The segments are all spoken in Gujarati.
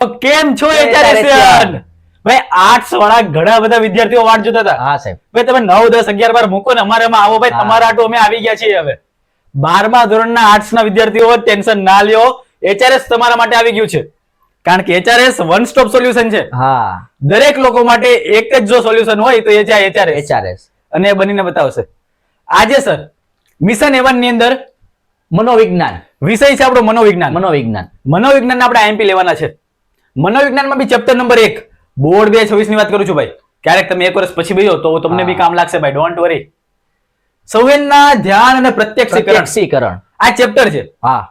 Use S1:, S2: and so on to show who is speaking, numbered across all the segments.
S1: કેમ છો એચઆરએસન? ભાઈ આર્ટ્સ વાળા ઘણા બધા વિદ્યાર્થીઓ વાટ જોતા હતા.
S2: હા સાહેબ.
S1: ભાઈ તમે 9, 10, 11, 12 મૂકો ને અમારામાં આવો ભાઈ. તમારા આટો અમે આવી ગયા છીએ. હવે 12મા ધોરણના આર્ટ્સ ના વિદ્યાર્થીઓ ટેન્શન ના લ્યો, એચઆરએસ તમારા માટે આવી ગયું છે. કારણ કે એચઆરએસ વન સ્ટોપ સોલ્યુશન છે.
S2: હા,
S1: દરેક લોકો માટે એક જ જો સોલ્યુશન હોય તો એ છે એચઆરએસ. અને એ બનીને બતાવશે. આજે સર મિશન 1 ની અંદર
S2: મનોવિજ્ઞાન
S1: વિષય છે આપણો મનોવિજ્ઞાન. મનોવિજ્ઞાન આપણે આઈએમપી લેવાના છે. મનોવિજ્ઞાનમાં બી ચેપ્ટર નંબર 1 બોર્ડ 2026 ની વાત કરું છું ભાઈ. ક્યારેક તમે 1 વર્ષ પછી બેસો તો તમને બી કામ લાગશે ભાઈ. Don't worry. સંવેદના, ધ્યાન અને પ્રત્યક્ષીકરણ આ ચેપ્ટર છે.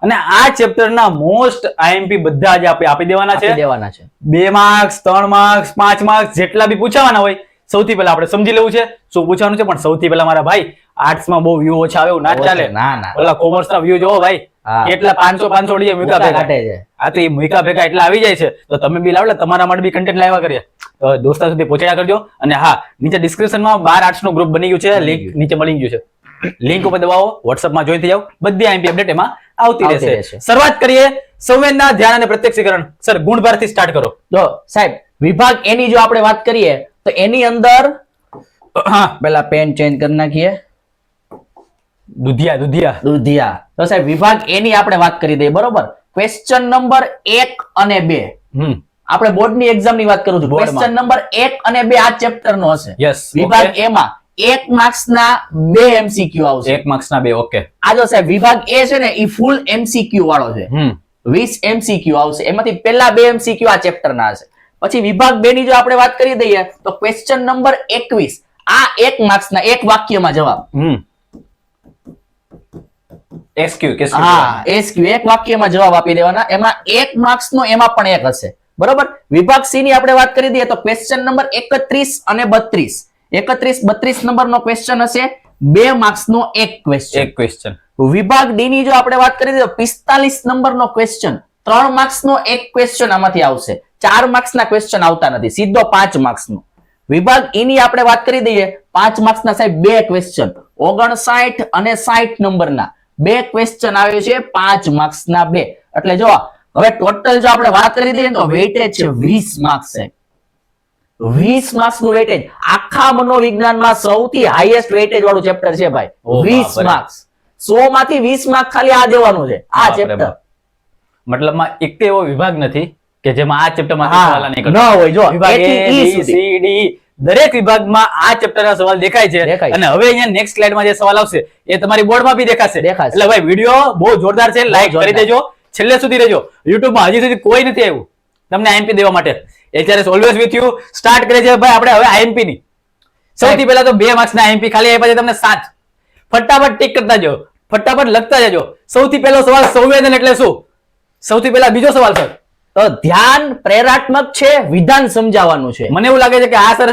S1: અને આ ચેપ્ટર ના મોસ્ટ આઈએમપી બધા જ આપણે આપી દેવાના છે. 2 માર્ક્સ, 3 માર્ક્સ, 5 માર્ક્સ જેટલા બી પૂછાવાના હોય સૌથી પહેલા આપણે સમજી લેવું છે શું પૂછવાનું છે. પણ સૌથી પહેલા મારા ભાઈ આર્ટ્સ માં બહુ વ્યૂ ઓછા આવે એવું ના ચાલે. ઓલા કોમર્સ ના વ્યૂ જોવો ભાઈ, એટલા 500 ઓડી મુકા ભેગા છે. આ તો એ મુકા ભેગા એટલા આવી જાય છે તો તમે બી લાવલા તમારા માટે બી કન્ટેન્ટ લાવ્યા કરીએ. તો દોસ્તા સુધી પહોંચાડ્યા કરજો. અને હા, નીચે ડિસ્ક્રિપ્શનમાં 12 આર્ટ્સ નું ગ્રુપ બની ગયું છે. લિંક નીચે મળી ગયું છે. લિંક ઉપર દબાવો, WhatsApp માં જોઈન થઈ જાવ. બધી આઈએમપી અપડેટ એમાં આવતી રહેશે. શરૂઆત કરીએ સંવેદના, ધ્યાન અને પ્રત્યક્ષીકરણ. સર ગુણભારથી સ્ટાર્ટ કરો.
S2: જો સાહેબ, વિભાગ એ ની જો આપણે વાત કરીએ તો એની અંદર પેલા પેન ચેન્જ કરી નાખીએ. દુધિયા. તો સાહેબ વિભાગ એ ની આપણે વાત કરી દઈએ, બરોબર. ક્વેશ્ચન નંબર 1 અને 2 આપણે બોર્ડ ની એક્ઝામ ની વાત કરું છું. ક્વેશ્ચન નંબર 1 અને 2 આ ચેપ્ટર નો હશે. વિભાગ એ માં 1 માર્ક્સ ના 2 MCQ આવશે.
S1: 1 માર્ક્સ ના 2. ઓકે.
S2: આ જો સાહેબ વિભાગ એ છે ને એ ફૂલ MCQ વાળો છે. 20 MCQ આવશે. એમાંથી પહેલા 2 MCQ આ ચેપ્ટર ના હશે. પછી વિભાગ 2 ની જો આપણે વાત કરી દઈએ તો ક્વેશ્ચન નંબર 21 આ 1 માર્ક્સ ના 1 વાક્યમાં જવાબ. SQ 1 વાક્યમાં જવાબ આપી દેવાના. એમાં 1 માર્ક્સ નો એમાં પણ 1 હશે, બરોબર. વિભાગ સી ની આપણે વાત કરી દઈએ તો ક્વેશ્ચન નંબર 31 અને 32 32 નંબર નો ક્વેશ્ચન હશે. 2 માર્ક્સ નો 1 ક્વેશ્ચન. વિભાગ ડી ની જો આપણે વાત કરી દઈએ તો 45 નંબર નો ક્વેશ્ચન 3 માર્ક્સ નો 1 ક્વેશ્ચન આમાંથી આવશે. 4 માર્ક્સ ના ક્વેશ્ચન આવતા નથી, સીધો 5 માર્ક્સ નો. વિભાગ ઈ ની આપણે વાત કરી દઈએ 5 માર્ક્સ ના સાહેબ 2 ક્વેશ્ચન 59 અને 60 નંબર ના 2 ક્વેશ્ચન આવે છે. 5 માર્ક્સ ના 2. એટલે જો હવે ટોટલ જો આપણે વાત કરી દઈએ તો વેઇટેજ છે 20 માર્ક્સ છે. 20 માર્ક્સ નું વેઇટેજ આખા મનોવિજ્ઞાનમાં સૌથી હાઈએસ્ટ વેઇટેજ વાળું ચેપ્ટર છે ભાઈ. 20 માર્ક્સ. 100 માંથી 20 માર્ક ખાલી આ દેવાનું છે આ ચેપ્ટર.
S1: મતલબમાં એક એવો વિભાગ નથી કે જેમાં આ ચેપ્ટર માંથી સવાલ નીકળે
S2: ન હોય. જો
S1: વિભાગ A, C, D દરેક વિભાગમાં આ ચેપ્ટર ના સવાલ દેખાય છે. અને હવે અહીંયા નેક્સ્ટ સ્લાઇડમાં જે સવાલ આવશે એ તમારી બોર્ડમાં બી દેખાશે. એટલે ભાઈ વિડિયો બહુ જોરદાર છે. લાઈક કરી દેજો, છેલ્લે સુધી રહેજો. YouTube માં હજી સુધી કોઈ નથી આવ્યું તમને આઈએમપી દેવા માટે. HRS always with you. Start કરે છે ભાઈ આપણે હવે આઈએમપી ની. સૌથી પહેલા તો 2 માર્ક્સ ના આઈએમપી ખાલી આપ્યા છે તમને 7. ફટાફટ ટિક કરતા જાઓ, ફટાફટ લખતા જજો. સૌથી પહેલો સવાલ સંવેદન એટલે શું? સૌથી પહેલા બીજો સવાલ સર
S2: તો ધ્યાન પ્રેરણાત્મક છે, વિધાન સમજાવવાનું છે.
S1: મને એવું લાગે છે કે આ સર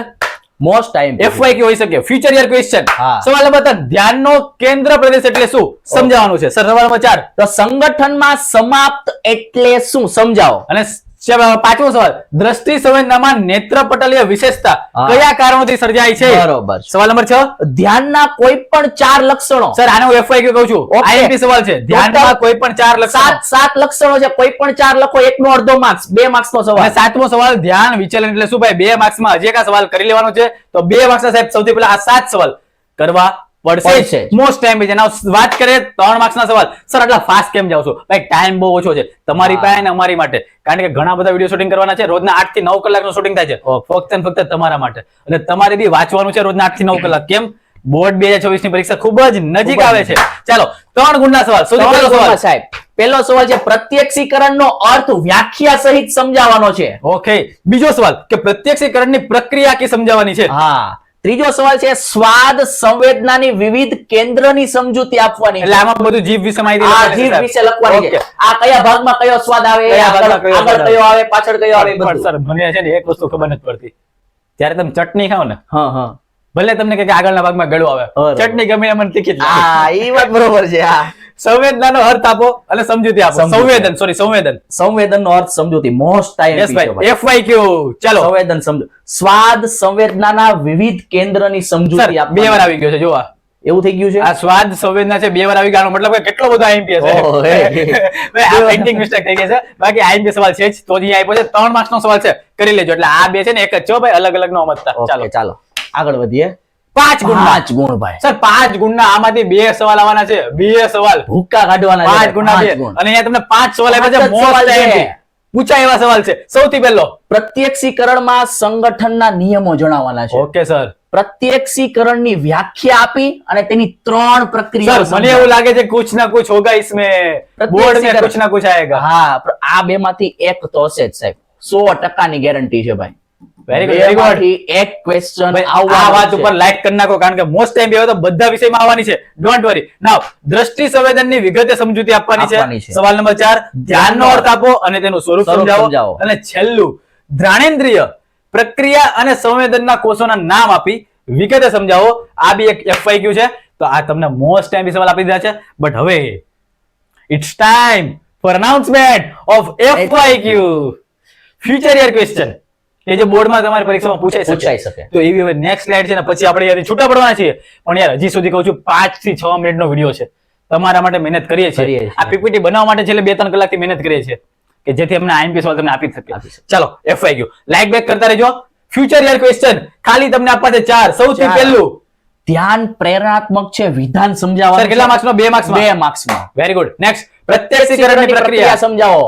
S2: મોસ્ટ ટાઈમ
S1: FYQ હોઈ શકે, ફ્યુચર યર ક્વેશ્ચન. સવાલ નંબર 3 ધ્યાનનો કેન્દ્ર પ્રદેશ એટલે શું સમજાવવાનું છે. સર સવાલ નંબર 4
S2: તો સંગઠનમાં સમાપ્ત એટલે શું સમજાવો.
S1: અને 5મો સવાલ દ્રષ્ટિ સંવેદનામાં નેત્રપટલીય વિશેષતા કયા કારણોથી સર્જાય છે.
S2: બરોબર.
S1: સવાલ નંબર 6
S2: ધ્યાનના કોઈ પણ 4 લક્ષણો.
S1: સર આને હું FYQ કહું છું. આઈએમપી સવાલ છે. ધ્યાનમાં કોઈ પણ 4 લક્ષણો. 7
S2: લક્ષણો છે. કોઈ પણ 4 લખો, 1 નો અડધો માર્ક્સ. 2 માર્ક્સ નો સવાલ.
S1: અને 7મો સવાલ ધ્યાન વિચલન એટલે શું ભાઈ. 2 માર્ક્સ માં હજી એક સવાલ કરી લેવાનો છે. તો 2 માર્ક્સ સાહેબ સૌથી પહેલા આ 7 સવાલ કરવા પડશે. મોસ્ટ ટાઈમ છે. વાત કરીએ 3 માર્ક્સ ના સવાલ. સર આટલા ફાસ્ટ કેમ જાવ છો ભાઈ? ટાઈમ બહુ ઓછો છે તમારી પાસે અને અમારી માટે. કારણ કે ઘણા બધા વિડીયો શૂટિંગ કરવાના છે. રોજના 8 થી 9 કલાકનું શૂટિંગ થાય છે. ફક્ત ને ફક્ત તમારા માટે. અને તમારે બી વાંચવાનું છે રોજના 8 થી 9 કલાક. કેમ? બોર્ડ 2026 ની પરીક્ષા ખૂબ જ નજીક આવે છે. ચાલો 3 ગુણના સવાલ. સૌથી પહેલો સવાલ
S2: સાહેબ, પહેલો સવાલ છે પ્રત્યક્ષીકરણ નો અર્થ વ્યાખ્યા સહિત સમજાવવાનો છે.
S1: ઓકે. બીજો સવાલ કે પ્રત્યક્ષીકરણની પ્રક્રિયા કે સમજાવવાની છે.
S2: હા. ત્રીજો સવાલ છે સ્વાદ સંવેદનાની વિવિધ કેન્દ્રની સમજૂતી આપવાની.
S1: એટલે આમાં બધું જીભ વિશે માહિતી
S2: જીભ વિશે લખવાની છે. આ કયા ભાગમાં કયો સ્વાદ આવે, આગળ કયો આવે, પાછળ કયો આવે બધું.
S1: સર મને છે ને એક વસ્તુ ખબર નથી પડતી. જ્યારે તમે ચટણી ખાઓ ને,
S2: હા
S1: ભલે તમને કે આગળના ભાગમાં ગળું આવે, ચટણી ગમે મને તીખી જ લાગે.
S2: હા, ઈ વાત બરોબર છે. હા,
S1: સંવેદનાનો અર્થ આપો અને સમજૂતી આપો.
S2: સંવેદનનો અર્થ સમજૂતી. Most time
S1: FYQ. ચાલો
S2: સંવેદન સમજો. સ્વાદ સંવેદનાના વિવિધ કેન્દ્રની સમજૂતી આપો.
S1: 2 વાર આવી ગયો છે. જોવા
S2: એવું થઈ ગયું છે.
S1: આ સ્વાદ સંવેદના છે 2 વાર આવી ગયો મતલબ કે કેટલો બધો આઈએમપી હશે.
S2: ઓહો, હે.
S1: ભાઈ આ પેઇન્ટિંગ મિસ્ટેક થઈ ગઈ છે. બાકી આઈએમપી સવાલ છે જ તો જ અહીંયા આપ્યો છે 3 માર્ક્સ નો સવાલ છે કરી લેજો. એટલે આ બે છે ને એક જ છે હો ભાઈ, અલગ અલગ નો સમજતા.
S2: ઓકે, ચાલો આગળ વધીએ.
S1: 5 ગુણ
S2: 5 ગુણ ભાઈ.
S1: સર 5 ગુણના આમાંથી 2 સવાલ આવવાના છે. 2 સવાલ
S2: ભૂક્કા કાઢવાના છે.
S1: 5 ગુણના 2
S2: 5 ગુણ.
S1: અને અહીંયા તમને 5 સવાલ આપ્યા છે.
S2: પાંચ જ સવાલ
S1: મોસ્ટ
S2: છે.
S1: આઈએમપી પૂછાય એવા સવાલ છે. સૌથી પહેલો
S2: પ્રત્યક્ષીકરણમાં સંગઠનના નિયમો જણાવવાના છે.
S1: Okay sir.
S2: પ્રત્યક્ષીકરણની વ્યાખ્યા આપી અને તેની 3 પ્રક્રિયાઓ
S1: सर મને એવું લાગે છે कुछ ना कुछ होगा इसमें, बोर्ड में कुछ ना कुछ आएगा.
S2: હા, આ બે માંથી એક તો હશે જ સાહેબ. 100% ની ગેરંટી છે ભાઈ.
S1: Very good, very good.
S2: બેમાંથી એક ક્વેશ્ચન
S1: આ વાત ઉપર લાઈક કરી નાખો કારણ કે મોસ્ટ ટાઈમ હવે તો બધા વિષયમાં આવવાની છે. Don't worry. નાઉ દ્રષ્ટિ સંવેદનની વિગતે સમજૂતી આપવાની
S2: આપવાની
S1: છે.
S2: છે.
S1: સવાલ નંબર 4 ધ્યાનનો અર્થ આપો અને તેનું સ્વરૂપ
S2: સ્વરૂપ
S1: સમજાવો.
S2: સમજાવો.
S1: અને છેલ્લું ધ્રાણેન્દ્રિય પ્રક્રિયા અને સંવેદનના કોષોના નામ આપી વિગતે સમજાવો. આ બી એક FYQ છે. તો આ તમને મોસ્ટ ટાઈમ સવાલ આપી દીધા છે. બટ હવે it's time for announcement of FYQ future year question કે જે બોર્ડમાં તમારી પરીક્ષામાં પૂછાઈ શકે. તો એવી હવે નેક્સ્ટ સ્લાઇડ છે ને પછી આપણે યાર છૂટા પડવાના છીએ. પણ યાર હજી સુધી કહું છું 5 થી 6 મિનિટનો વિડિયો છે. તમારા માટે મહેનત કરીએ છીએ. આ PPT બનાવવા માટે છેલ્લે 2-3 કલાકથી મહેનત કરીએ છીએ કે જેથી અમને IMP સવાલ તમને આપી શકીએ. ચાલો FYQ લાઈક બેક કરતા રહેજો. ફ્યુચર યર ક્વેશ્ચન ખાલી તમને આપવા છે 4. સૌથી પહેલું
S2: ધ્યાન પ્રેરણાત્મક છે, વિધાન સમજાવવાનું.
S1: સર કેટલા માર્ક્સનો? 2 માર્ક્સમાં.
S2: 2 માર્ક્સમાં.
S1: Very good. નેક્સ્ટ પ્રત્યક્ષીકરણની પ્રક્રિયા
S2: સમજાવો.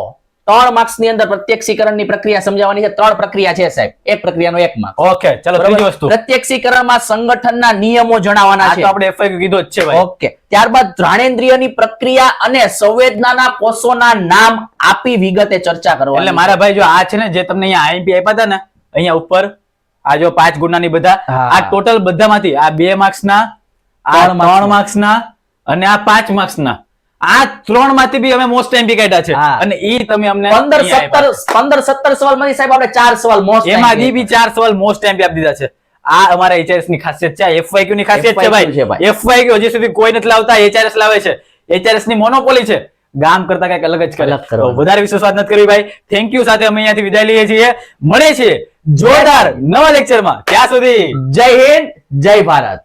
S2: 3 માર્ક્સ ની અંદર પ્રત્યક્ષીકરણની પ્રક્રિયા સમજાવવાની છે. 3 પ્રક્રિયા છે સાહેબ. એક પ્રક્રિયાનો 1 માર્ક.
S1: ઓકે ચાલો ત્રીજી વસ્તુ
S2: પ્રત્યક્ષીકરણમાં સંગઠનના નિયમો જણાવવાના
S1: આ
S2: છે.
S1: તો આપણે FYQ કીધો જ છે ભાઈ.
S2: ઓકે. ત્યારબાદ ઘ્રાણેન્દ્રિયની પ્રક્રિયા અને સંવેદનાના કોષોના નામ આપી વિગતે ચર્ચા કરવાની.
S1: એટલે મારા ભાઈ જો આ છે ને જે તમને અહીંયા IMP આપ્યા હતા ને અહીંયા ઉપર આ જો 5 ગુણના બધા
S2: હા.
S1: આ ટોટલ બધામાંથી આ 2 માર્ક્સના આ 3 માર્ક્સના અને આ 5 માર્ક્સના આ 3 માંથી બી અમે મોસ્ટ ટાઈમ કાઢ્યા છે.
S2: હા.
S1: અને ઈ તમે અમને
S2: 15-17 સવાલ માંથી સાહેબ આપણે 4 સવાલ મોસ્ટ
S1: એમાં બી 4 સવાલ મોસ્ટ ટાઈમ આપી દીધા છે. આ અમારા HRS ની ખાસિયત છે. આ FYQ ની ખાસિયત છે
S2: FYQ છે
S1: ભાઈ. FYQ હજી સુધી કોઈ નથી લાવતા, HRS લાવે છે. HRS ની મોનોપોલી છે. ગામ કરતા કઈક અલગ જ કરે.
S2: અલગ કરવાનું.
S1: તો વધારે વિશ્વાસ નથી કરવી ભાઈ. Thank you. સાથે અમે અહીંયાથી વિદાય લઈએ છીએ. મળે છે જોરદાર નવા લેક્ચરમાં. ત્યાં સુધી
S2: જય હિન્દ, જય ભારત.